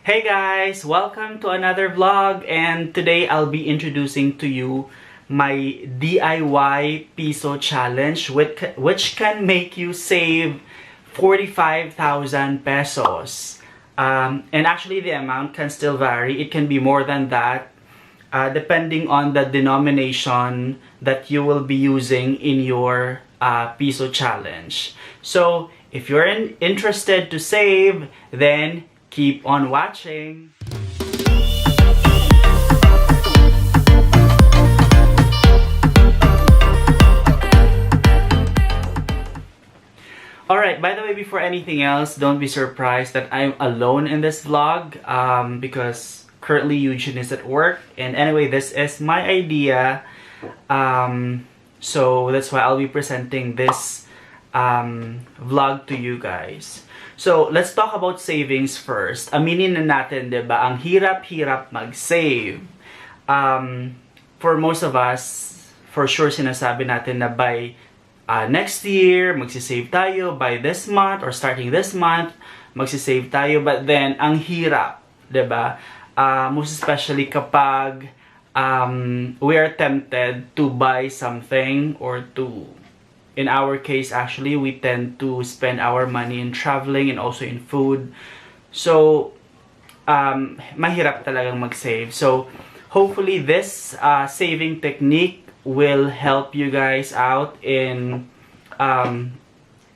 Hey guys, welcome to another vlog, and today I'll be introducing to you my DIY Piso challenge which can make you save 45,000 pesos. And actually the amount can still vary. It can be more than that depending on the denomination that you will be using in your Piso challenge. So if you're interested to save, then keep on watching. Alright, by the way, before anything else, don't be surprised that I'm alone in this vlog because currently Eugene is at work. And anyway, this is my idea. So that's why I'll be presenting this vlog to you guys. So, let's talk about savings first. Aminin na natin, diba? Ang hirap-hirap mag-save. For most of us, for sure sinasabi natin na by next year, magsisave tayo. By this month, or starting this month, magsisave tayo. But then, ang hirap, diba? Most especially kapag we are tempted to buy something or to... In our case, actually, we tend to spend our money in traveling and also in food. So, mahirap talagang mag-save. So, hopefully this saving technique will help you guys out in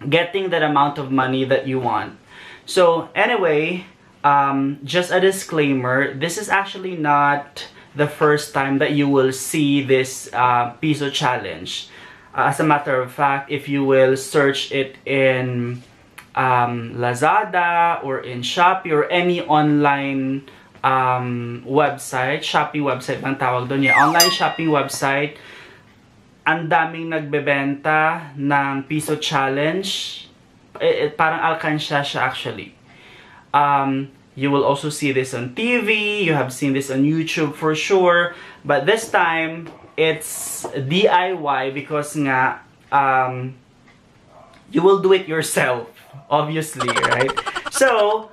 getting that amount of money that you want. So, anyway, just a disclaimer, this is actually not the first time that you will see this Piso challenge. As a matter of fact, if you will search it in Lazada or in Shopee or any online website, Shopee website bang tawag doon, online shopping website, ang daming nagbebenta ng Piso challenge. Parang alkansya siya actually. You will also see this on TV, you have seen this on YouTube for sure, but this time, it's DIY because nga, you will do it yourself, obviously, right? So,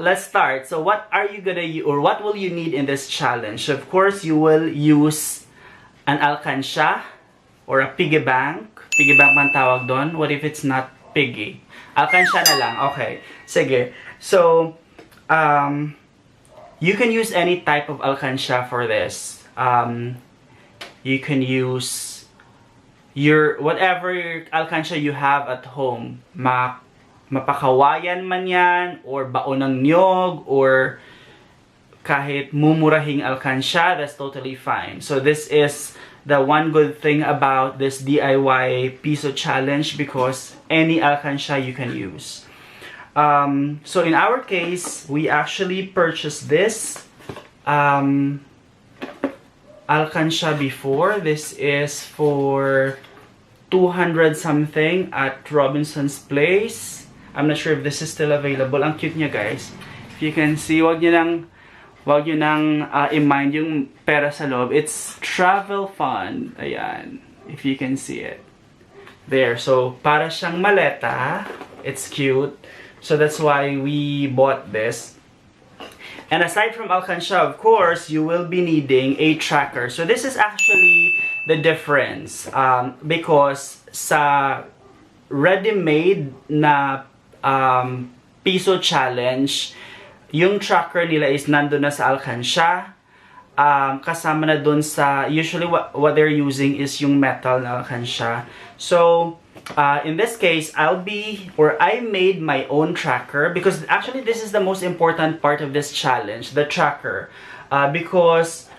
let's start. So, what are you gonna use, or what will you need in this challenge? Of course, you will use an alkansya or a piggy bank. Piggy bank man tawag doon. What if it's not piggy? Alkansya na lang. Okay. Sige. So, you can use any type of alkansya for this. You can use your whatever alkansya you have at home. Mapakawayan man yan, or baon ng niyog, or kahit mumurahing alkansya, that's totally fine. So this is the one good thing about this DIY Piso challenge, because any alkansya you can use. So in our case, we actually purchased this alkansya before. This is for 200 something at Robinson's Place. I'm not sure if this is still available. Ang cute niya, guys. If you can see, wag nyo nang i-mind yung pera sa loob. It's travel fund. Ayan. If you can see it. There. So, para siyang maleta. It's cute. So, that's why we bought this. And aside from alkansya, of course, you will be needing a tracker. So this is actually the difference. Because sa ready-made na Piso challenge, yung tracker nila is nandun na sa alkansya. Kasama na dun sa, usually what they're using is yung metal na alkansya. So, in this case, I made my own tracker, because actually this is the most important part of this challenge, the tracker. Because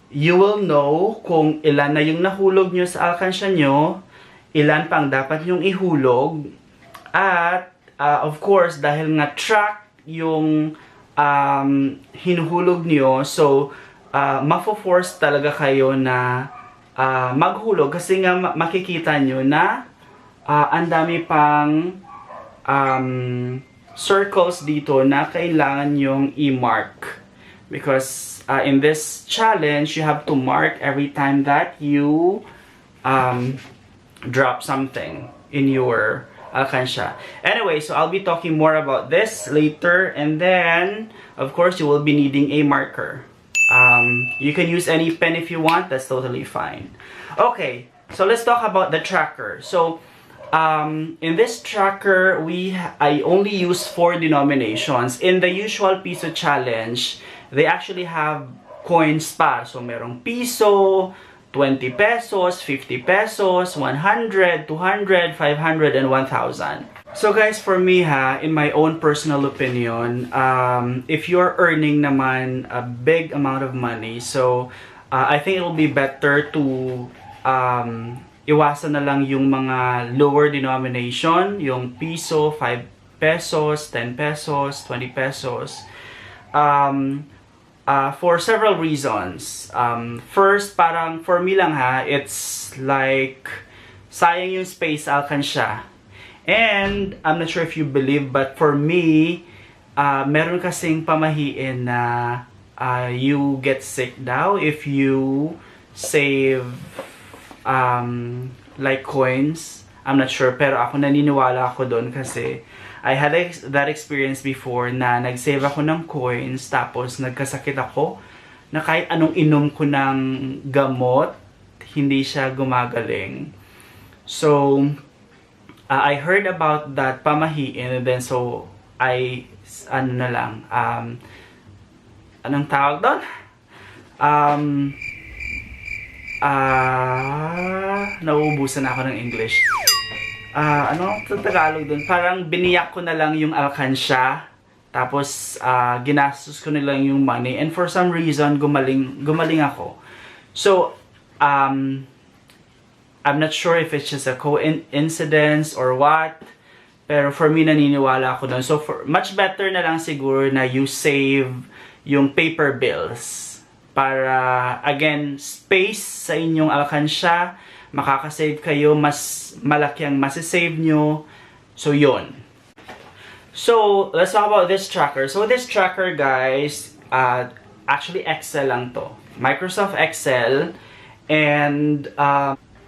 you will know kung ilan na yung nahulog nyo sa alkansya nyo, ilan pang dapat yung ihulog, at of course, dahil nga track yung hinuhulog nyo, so mafo-force talaga kayo na maghulog, kasi nga makikita nyo na ang dami pang circles dito na kailangan yung i-mark, because in this challenge you have to mark every time that you drop something in your alkansya. Anyway, so I'll be talking more about this later, and then of course you will be needing a marker. You can use any pen if you want, that's totally fine. Okay, so let's talk about the tracker. So in this tracker, I only use 4 denominations. In the usual Piso challenge, they actually have coins pa. So merong Piso, 20 pesos, 50 pesos, 100, 200, 500, and 1,000. So guys, for me in my own personal opinion, if you're earning naman a big amount of money, so I think it will be better to iwasan na lang yung mga lower denomination, yung Piso, 5 pesos, 10 pesos, 20 pesos. For several reasons. First, parang for me lang it's like sayang yung space alkansya. And I'm not sure if you believe, but for me, meron kasing pamahiin na you get sick daw if you save like coins. I'm not sure, pero ako naniniwala ako doon kasi I had that experience before na nag-save ako ng coins tapos nagkasakit ako na kahit anong inom ko ng gamot, hindi siya gumagaling. So, I heard about that pamahiin, and then so anong tawag doon? Nauubusan ako ng English. Ano sa Tagalog doon? Parang biniyak ko na lang yung alkansya, tapos ginastos ko na lang yung money, and for some reason gumaling ako. So I'm not sure if it's just a coincidence or what, pero for me naniniwala ako doon. So much better na lang siguro na you save yung paper bills para again space sa inyong alkansya, makakasave kayo, mas malaki ang masisave nyo. So yun. So let's talk about this tracker. So this tracker guys, actually Excel lang to, Microsoft Excel, and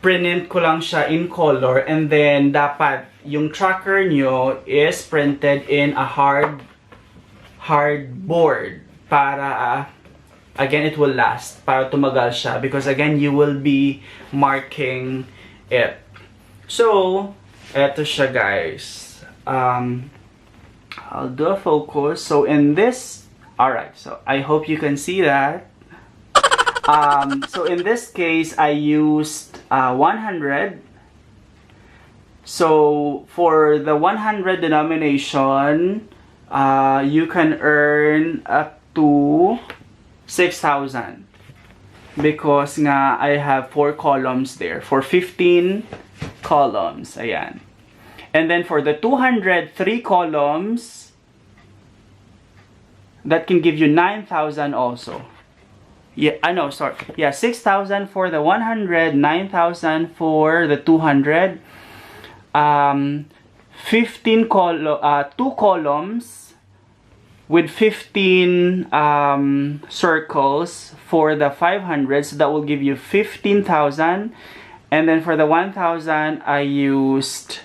print ko lang siya in color, and then dapat yung tracker nyo is printed in a hard board para again it will last, para tumagal siya, because again you will be marking it. So eto siya guys. I'll do a focus. So in this, alright, so I hope you can see that. So in this case, I used 100. So for the 100 denomination, you can earn up to 6,000 because nga I have 4 columns there for 15 columns. Ayan. And then for the 200, 3 columns, that can give you 9,000 also. Yeah, I know, sorry. Yeah, 6,000 for the 100, 9,000 for the 200. 2 columns with 15 circles for the 500, so that will give you 15,000. And then for the 1,000, I used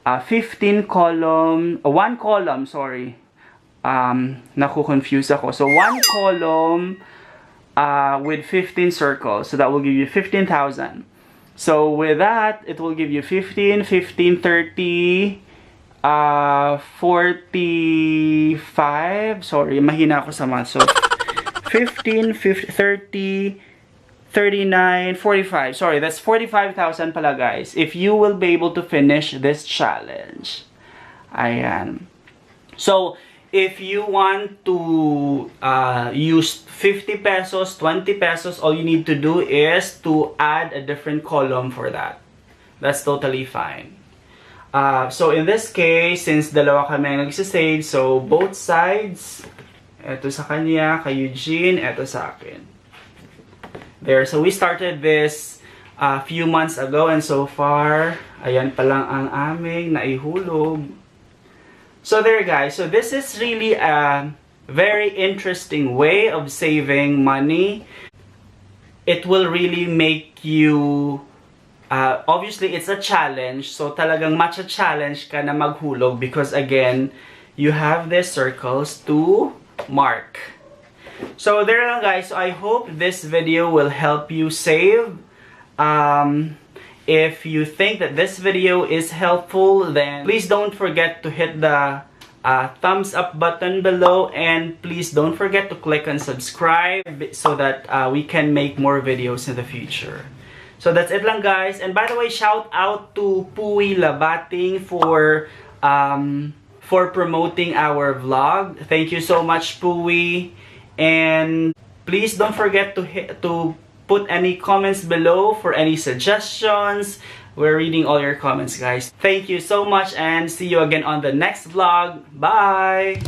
1 column, sorry. Naku-confuse ako. So 1 column with 15 circles, so that will give you 15,000. So with that, it will give you 15, 15, 30, 45. Sorry, mahina ako sa math. So 15, 50, 30, 39, 45. Sorry, that's 45,000 pala guys, if you will be able to finish this challenge. Ayan. So if you want to use 50 pesos, 20 pesos, all you need to do is to add a different column for that. That's totally fine. So in this case, since dalawa kami nagsisave, so both sides, eto sa kanya, kay Eugene, eto sa akin. There, so we started this a few months ago, and so far, ayan pa lang ang aming naihulog. So there guys, so this is really a very interesting way of saving money. It will really make you Obviously, it's a challenge. So, talagang matcha-challenge ka na maghulog because, again, you have these circles to mark. So, there lang guys. So, I hope this video will help you save. If you think that this video is helpful, then please don't forget to hit the thumbs up button below, and please don't forget to click on subscribe so that we can make more videos in the future. So that's it lang guys. And by the way, shout out to Puwi Labating for promoting our vlog. Thank you so much, Puwi. And please don't forget to put any comments below for any suggestions. We're reading all your comments, guys. Thank you so much and see you again on the next vlog. Bye!